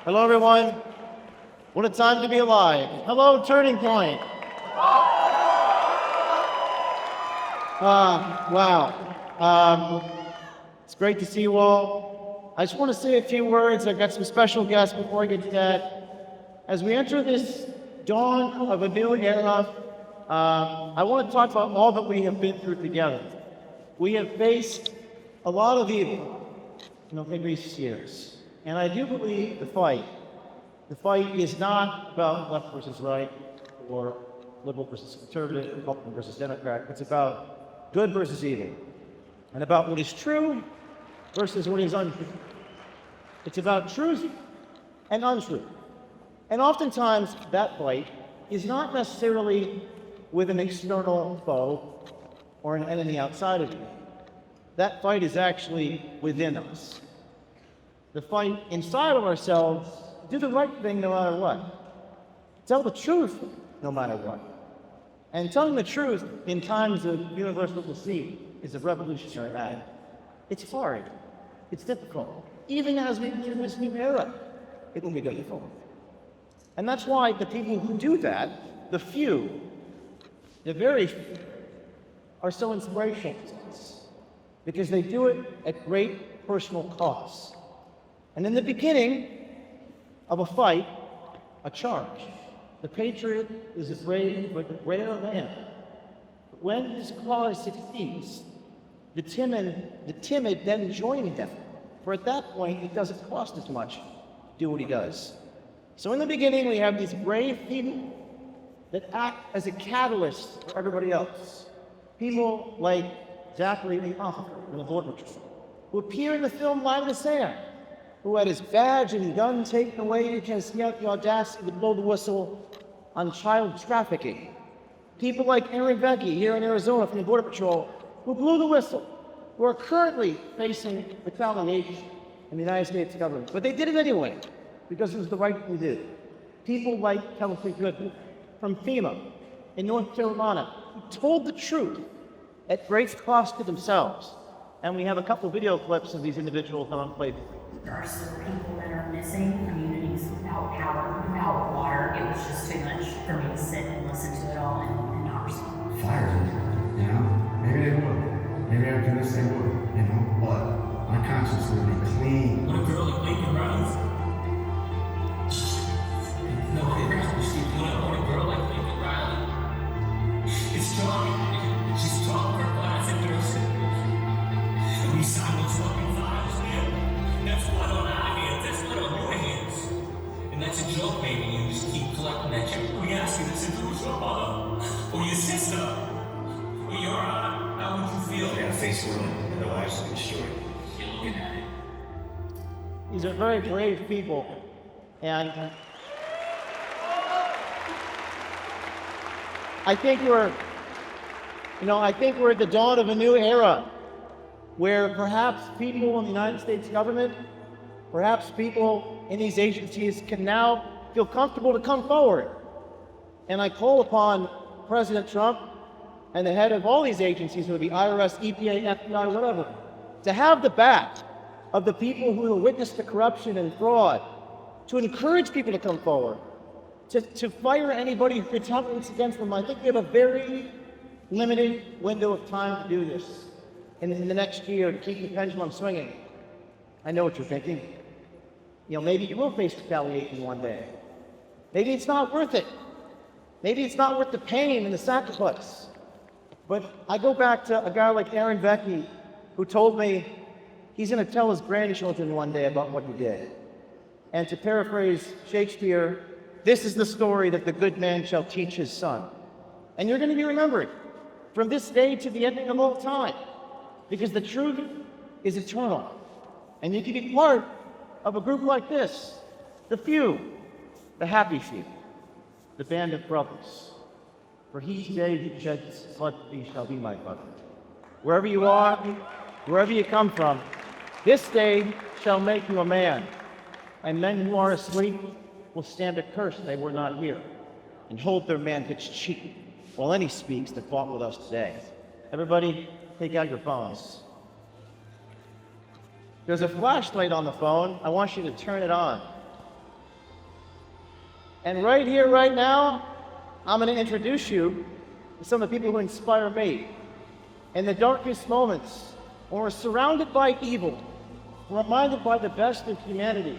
Hello, everyone. What a time to be alive. Hello, Turning Point. Wow. It's great to see you all. I just want to say a few words. I've got some special guests before I get to that. As we enter this dawn of a new era, I want to talk about all that we have been through together. We have faced a lot of evil, in recent years. And I do believe the fight is not about left versus right, or liberal versus conservative, Republican versus Democrat. It's about good versus evil, and about what is true versus what is untrue. It's about truth and untruth. And oftentimes, that fight is not necessarily with an external foe or an enemy outside of you. That fight is actually within us. The fight inside of ourselves, do the right thing no matter what. Tell the truth no matter what. And telling the truth in times of universal deceit is a revolutionary act. It's hard. It's difficult. Even as we enter this new era, it will be difficult. And that's why the people who do that, the few, the very few, are so inspirational to us. Because they do it at great personal cost. And in the beginning of a fight, a charge, the patriot is a brave but rare man. But when his cause succeeds, the timid then join him. For at that point, it doesn't cost as much to do what he does. So in the beginning, we have these brave people that act as a catalyst for everybody else. People like Zachary Apotheker from the Border Patrol, who appear in the film Line in the Sand, who had his badge and gun taken away because he had the audacity to blow the whistle on child trafficking. People like Aaron Veckey here in Arizona from the Border Patrol, who blew the whistle, who are currently facing retaliation in the United States government. But they did it anyway, because it was the right thing to do. People like Kelsey Goodman from FEMA in North Carolina, who told the truth at great cost to themselves. And we have a couple video clips of these individuals on play. There are still people that are missing, communities without power, without water. It was just too much for me to sit and listen to it all and not respond. Fire, maybe they would. Maybe after this they would, but my conscience will be clean. When a girl like Lincoln Riley's when a girl like Lincoln Riley is strong, she's strong for class and nursing. And we sign those fucking files, man. That's blood on our hands, that's blood on your hands. And that's a joke, baby. You just keep collecting that check. We ask you this if it was your mother, or your sister, or your aunt. How would you feel? You gotta face the world, and the lives will be destroyed. You're looking at it. These are very brave people, and I think we're at the dawn of a new era where perhaps people in the United States government, perhaps people in these agencies can now feel comfortable to come forward. And I call upon President Trump and the head of all these agencies, whether it be IRS, EPA, FBI, whatever, to have the back of the people who witness the corruption and fraud, to encourage people to come forward, to fire anybody who retaliates against them. I think we have a very limited window of time to do this in the next year to keep the pendulum swinging. I know what you're thinking. Maybe you will face retaliation one day. Maybe it's not worth it. Maybe it's not worth the pain and the sacrifice. But I go back to a guy like Aaron Veckey, who told me he's going to tell his grandchildren one day about what he did. And to paraphrase Shakespeare, this is the story that the good man shall teach his son. And you're going to be remembered from this day to the ending of all time, because the truth is eternal. And you can be part of a group like this, the few, the happy few, the band of brothers. For he today who sheds blood for thee shall be my brother. Wherever you are, wherever you come from, this day shall make you a man. And men who are asleep will stand accursed they were not here, and hold their manhood's cheek, while any speaks that fought with us today. Everybody, take out your phones. There's a flashlight on the phone. I want you to turn it on. And right here, right now, I'm going to introduce you to some of the people who inspire me. In the darkest moments, when we're surrounded by evil, we're reminded by the best of humanity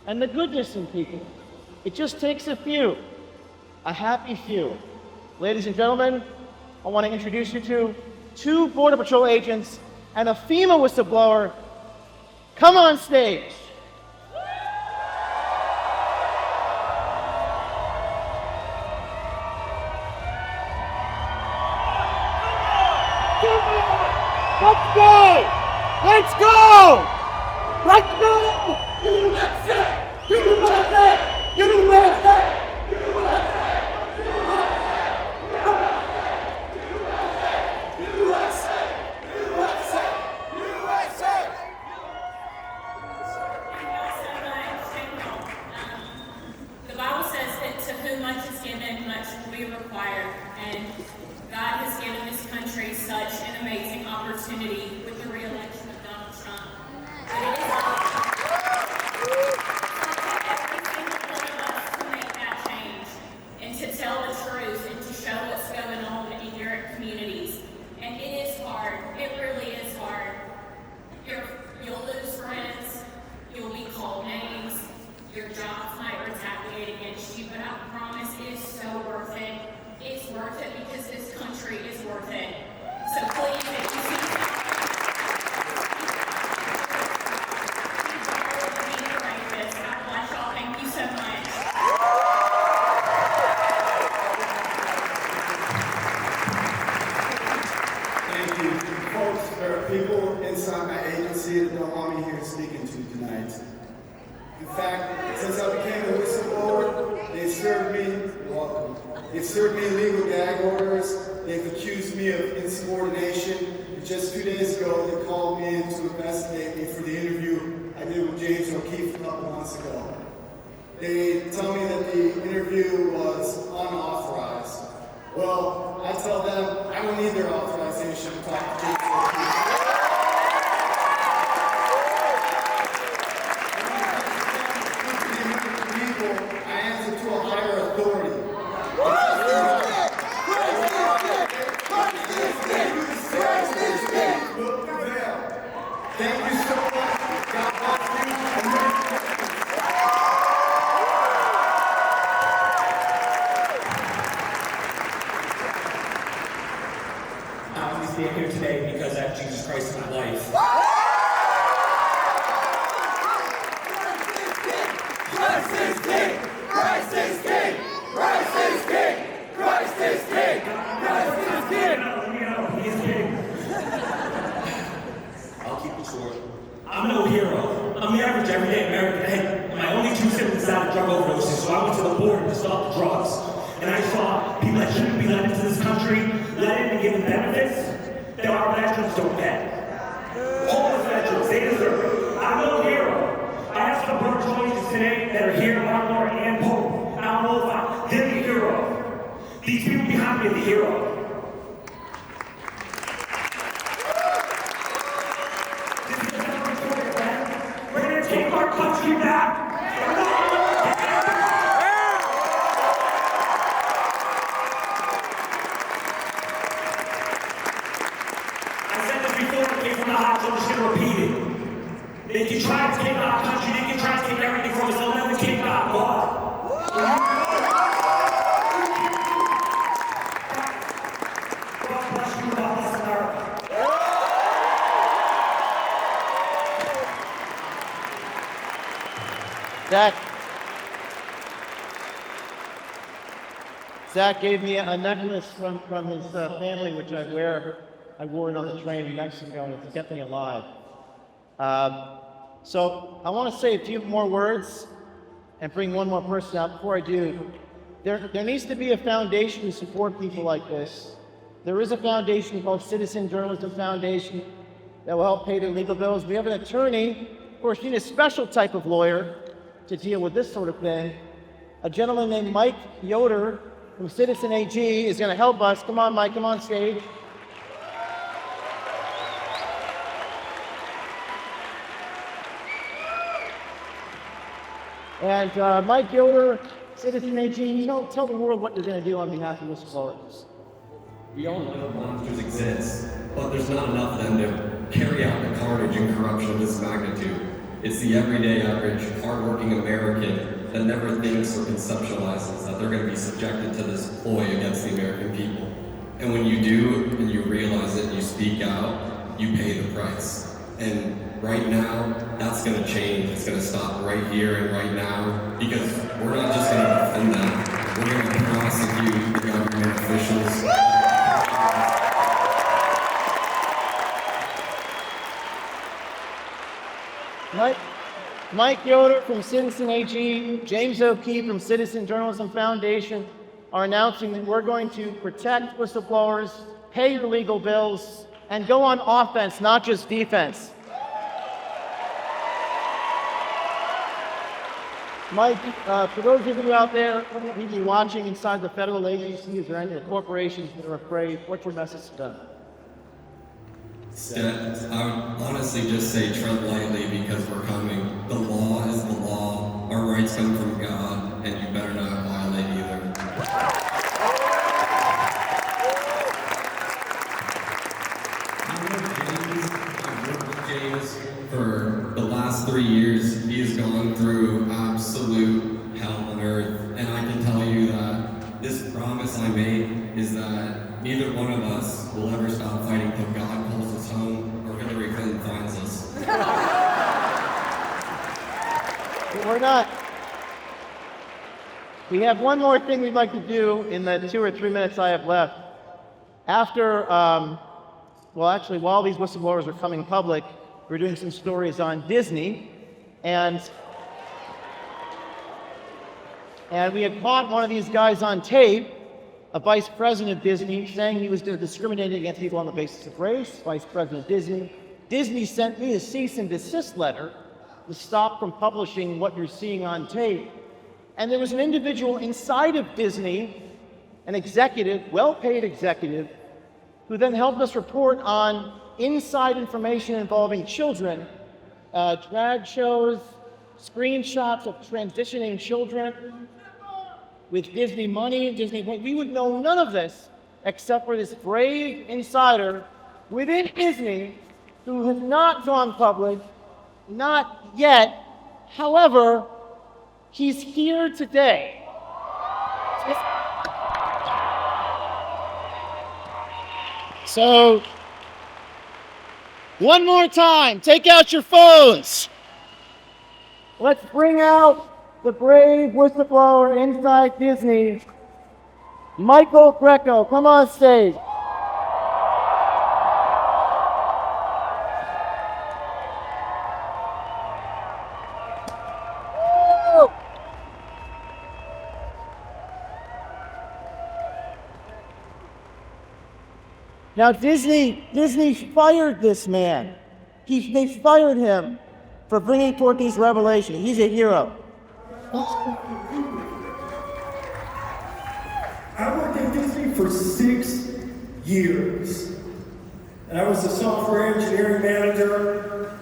and the goodness in people. It just takes a few, a happy few. Ladies and gentlemen, I want to introduce you to 2 Border Patrol agents and a FEMA whistleblower. Come on stage. Let's go! Let's go! Let's go! USA! USA! USA! The Bible says that to whom much is given, much will be required. And God has given this country such an amazing opportunity with the re-election of Donald Trump. But it is every single one of us to make that change and to tell the truth and to show what's going on in your communities. And it is hard. It really is hard. You'll lose friends. You'll be called names. Your jobs might retaliate against you, but I promise it is so worth it. It's worth it because this country is worth it. So please, if you see be courageous. God bless y'all. Thank you so much. Thank you. Folks, there are people inside my agency that don't want me here speaking to you tonight. In fact, since I became a whistleblower, they served me, you're welcome. They've served me legal gag orders. They've accused me of insubordination. And just 2 days ago, they called me in to investigate me for the interview I did with James O'Keefe a couple months ago. They tell me that the interview was unauthorized. Well, I tell them I don't need their authorization to talk to James O'Keefe. I answer to a higher authority. Thank you so much. God bless you. I'm only stand here today because I have Jesus Christ in my life. Christ is king! Christ is king! Christ is king! Christ is king! Christ is king! He's king. I'll keep it short. I'm no hero. I'm the average everyday American. Hey, my only 2 symptoms out of drug overdoses, so I went to the border to stop the drugs. And I saw people that shouldn't be let into this country, let in and given benefits that our veterans don't get. Homeless veterans, they deserve it. I'm no hero. I have some Border Patrol agents today that are here, Marlor and Pope. I don't know if they're the hero. These people behind me are the hero. We're gonna take our country back. I said this before, it came from the heart, so I'm just gonna repeat it. They can try to take our country, they can try to take everything from us, they'll never take our God. God bless you, God bless America. Zach gave me a necklace from his family, which I wear. I wore it on the train in Mexico, and it's kept me alive. So I want to say a few more words and bring one more person out. Before I do, there needs to be a foundation to support people like this. There is a foundation called Citizen Journalism Foundation that will help pay their legal bills. We have an attorney, of course, you need a special type of lawyer to deal with this sort of thing. A gentleman named Mike Yoder from Citizen AG is going to help us. Come on, Mike, come on stage. And Mike Yoder Citizen AG, tell the world what you're going to do on behalf of whistleblowers. We all know monsters exist, but there's not enough of them to carry out the carnage and corruption of this magnitude. It's the everyday average, hardworking American that never thinks or conceptualizes that they're going to be subjected to this ploy against the American people. And when you do, and you realize it, and you speak out, you pay the price. And right now, that's going to change. It's going to stop right here and right now, because we're not just going to defend them. We're going to prosecute the government officials. Mike Yoder from Citizen AG, James O'Keefe from Citizen Journalism Foundation are announcing that we're going to protect whistleblowers, pay your legal bills, and go on offense, not just defense. Mike, for those of you out there who be watching inside the federal agencies or any of the corporations that are afraid, what's your message to them? I would honestly just say tread lightly because we're coming. The law is the law. Our rights come from God, and you better not violate either. I've worked with James for the last 3 years. He has gone through absolute hell on earth, and I can tell you that this promise I made is that neither one of us will ever stop fighting till God calls us home or Hillary Clinton finds us. We're not. We have one more thing we'd like to do in the 2 or 3 minutes I have left. After, while these whistleblowers are coming public, we're doing some stories on Disney, and we had caught one of these guys on tape, a vice president of Disney, saying he was discriminating against people on the basis of race, vice president of Disney. Disney sent me a cease and desist letter to stop from publishing what you're seeing on tape. And there was an individual inside of Disney, an executive, well-paid executive, who then helped us report on inside information involving children, drag shows, screenshots of transitioning children with Disney money, Disney. We would know none of this except for this brave insider within Disney who has not gone public, not yet. However, he's here today. So, one more time, take out your phones. Let's bring out the brave whistleblower inside Disney, Michael Grecol. Come on stage. Now Disney fired this man. They fired him for bringing forth these revelations. He's a hero. I worked at Disney for 6 years. And I was the software engineering manager.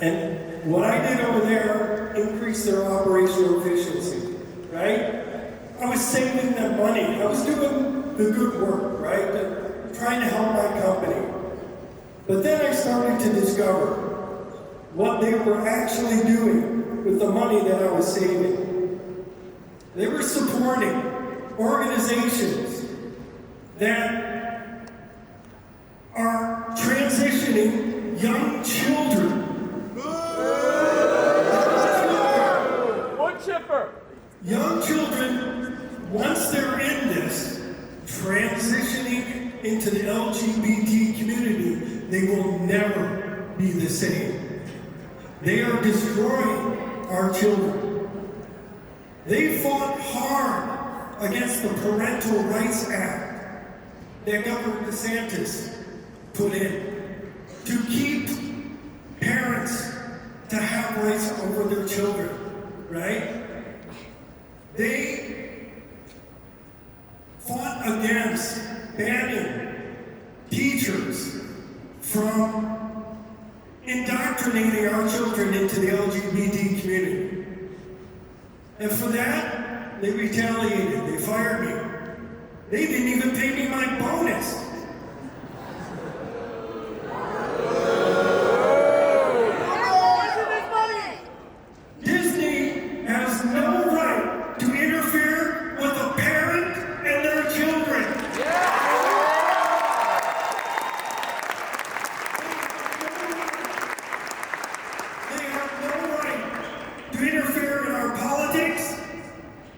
And what I did over there increased their operational efficiency, right? I was saving them money. I was doing the good work, right? Trying to help my company. But then I started to discover what they were actually doing with the money that I was saving. They were supporting organizations that are transitioning young children. Wood chipper! Young children, once they're in this, transitioning into the LGBT community, they will never be the same. They are destroying our children. They fought hard against the Parental Rights Act that Governor DeSantis put in to keep parents to have rights over their children, right? They fought against banning teachers from indoctrinating our children into the LGBT community. And for that, they retaliated. They fired me. They didn't even pay me my bonus. Disney has no right to interfere with a parent and their children. They have no right to interfere in our politics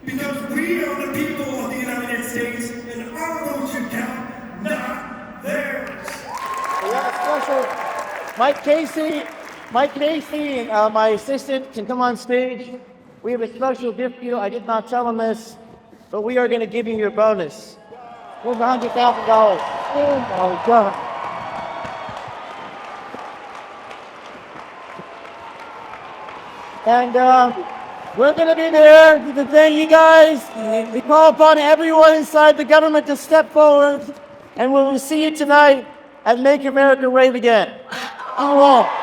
because we are the people of the United States and our vote should count, not theirs. We have a special Mike Casey, my assistant, can come on stage. We have a special gift for you. I did not tell him this, but we are going to give you your bonus. Over $100,000. Oh my God. And we're going to be there to thank you guys. We call upon everyone inside the government to step forward, and we will see you tonight at Make America Great Again. Oh.